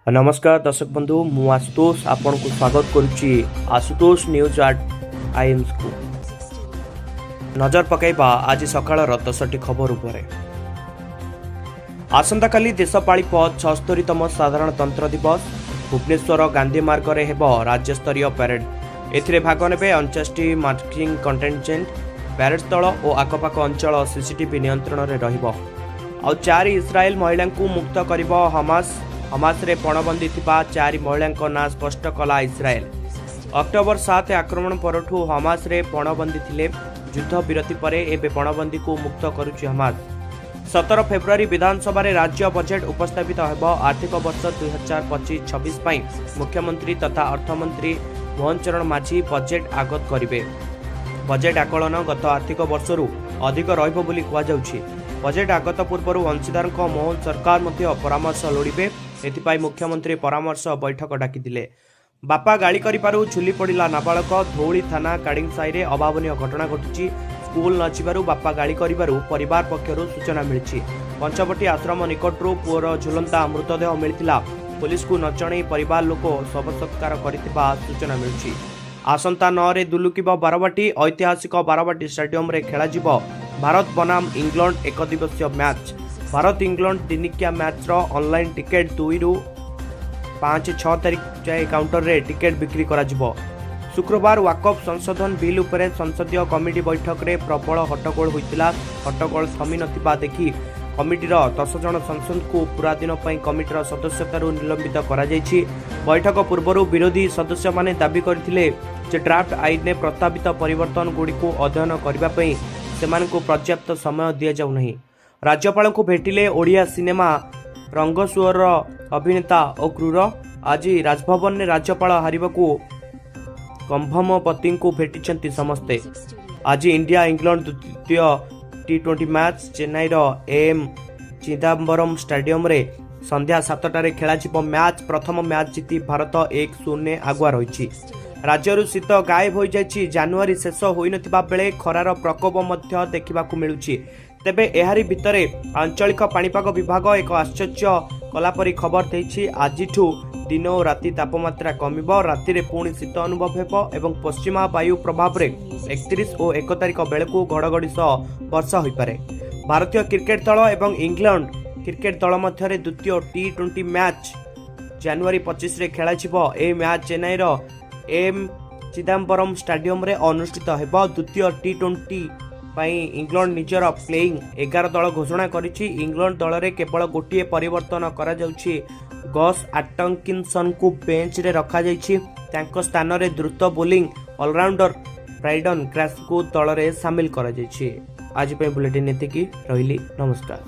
नमस्कार दर्शक बंधु मु आशुतोष आपन को स्वागत करुच्ची आशुतोष न्यूज आईएम्स को नजर पकाइबा आज सकाळ 10टी खबर उपरे। आसंता काली देश पालिब 76तम साधारणतंत्र दिवस। भुवनेश्वर गांधी मार्ग रे हेबो राज्यस्तरीय परेड। एथिरे भाग नेबे 49टी मार्चिंग कंटेनजेंट। परेड स्थल और आखपाख अंचल सीसीटीवी नियंत्रण रे रहिबो। आ 4 इस्राएल महिला को मुक्त करिबो हमास रे पणबंदी थिबा 4 महिला ना स्पष्ट कला इस्राएल। अक्टोबर 7 आक्रमण परठू हमास रे पणबंदी थिले। युद्ध विरति परे एबे पणबंदी को मुक्त करुछि हमास। 17 फेब्रुआरी विधानसभा रे राज्य बजेट उपस्थापित हेबो। आर्थिक वर्ष 2025-26 पई मुख्यमंत्री तथा अर्थमंत्री मोहन चरण माझी बजेट आगत करिवे। बजेट आकलन गत आर्थिक वर्षरू अधिक रहिबो बोली कुआ जाउछि। बजेट आगत पूर्व अंशीदार मोहन सरकार मध्य परामर्श लोड़िबे। एथिपाई मुख्यमंत्री परामर्श बैठक डाकिथिले। बापा गाड़ी करिपारु झुली पड़िला नाबालक। धौली थाना काडिंग साइरे अभावनीय घटना घटुची। स्कूल न जिबारु बापा गाड़ी करिबारु परिवार पक्षरु सूचना मिलिछि। पंचवटी आश्रम निकटरू पुअर झुलंता मृतदेह मिलिथिला। पुलिस को न जणाई परिवार लोक शव सत्कार करिथिबा सूचना मिलिछि। आसंता 9 रे दुलुकिबो बारवाटी। ऐतिहासिक बारवाटी स्टेडियम रे खेला जिवो भारत बनाम इंग्लैंड एक दिवसीय मैच। भारत इंग्लैंड दिनिकिया मैच रो ऑनलाइन टिकेट 2 रु 5-6 तारीख जाए काउंटर रे टिकेट बिक्री करा जिवो। शुक्रवार वाकफ संशोधन बिल उपरे संसदीय कमिटी बैठक रे प्रबल हट्टगोल होइतिला। हट्टगोल थमी नथिबा देखि कमिटीर 10 जन सांसद को पूरा दिन पई कमिटीर सदस्यतारू निलंबित करा जायछि। बैठक पूर्व विरोधी सदस्य माने दाबी करथिले जे ड्राफ्ट आईन ने प्रस्तावित परिवर्तन गुडी को अध्ययन करबा पई सेमानकु पर्याप्त समय दिया जाउ नहीं। राज्यपाल को भेटिले ओडिया सिनेमा रंगसुअर अभिनेता और क्रूर। आज राजभवन ने राज्यपाल हारिबाकू कंभमपति को भेटिचंती समस्ते। आज इंडिया इंग्लैंड द्वितीय T20 match Chennai M Chidambaram stadium रे संध्या 7टारे खेला जिवो। मैच प्रथम मैच जीति भारत 1-0 आगुआ रही। राज्यरू शीत गायब हो जाइछि। जानुआरी शेष होई नथिबा बेले खरार प्रकोप मध्य देखिबाकू मिलुछि। तेबे एहारी भितरे आंचलिक पाणीपाग विभाग एक आश्चर्य कलापरी खबर देछि। आजिठू दिन और राति तापमात्रा कमिबो। राति रे पुणी शीत अनुभव हेबो एवं पश्चिमा वायु प्रभाव रे 31 और 1 तारिख बेलकू घड़घड़ी सह वर्षा होई पारे। भारतीय क्रिकेट दल एवं इंग्लैंड क्रिकेट दल मध्य द्वितीय T20 मैच जनवरी 25 रे खेला जिवो। ए मैच चेन्नई रो एम चिदम्बरम स्टेडियम रे अनुष्ठित हेबो। द्वितीय T20 पाई इंग्लैंड निजर प्लेइंग 11 दल घोषणा करिछि। इंग्लैंड दल रे केवल गोटिए परिवर्तन करा जाउछि। गॉस एटकिंसन को बेंच रे रखा जाइछि। तांको स्थान रे द्रुत बोलिंग ऑलराउंडर ब्राइडन क्रैश को दल रे शामिल करा जाइछि। आज पे बुलेटिन एतिकी रहिली। नमस्कार।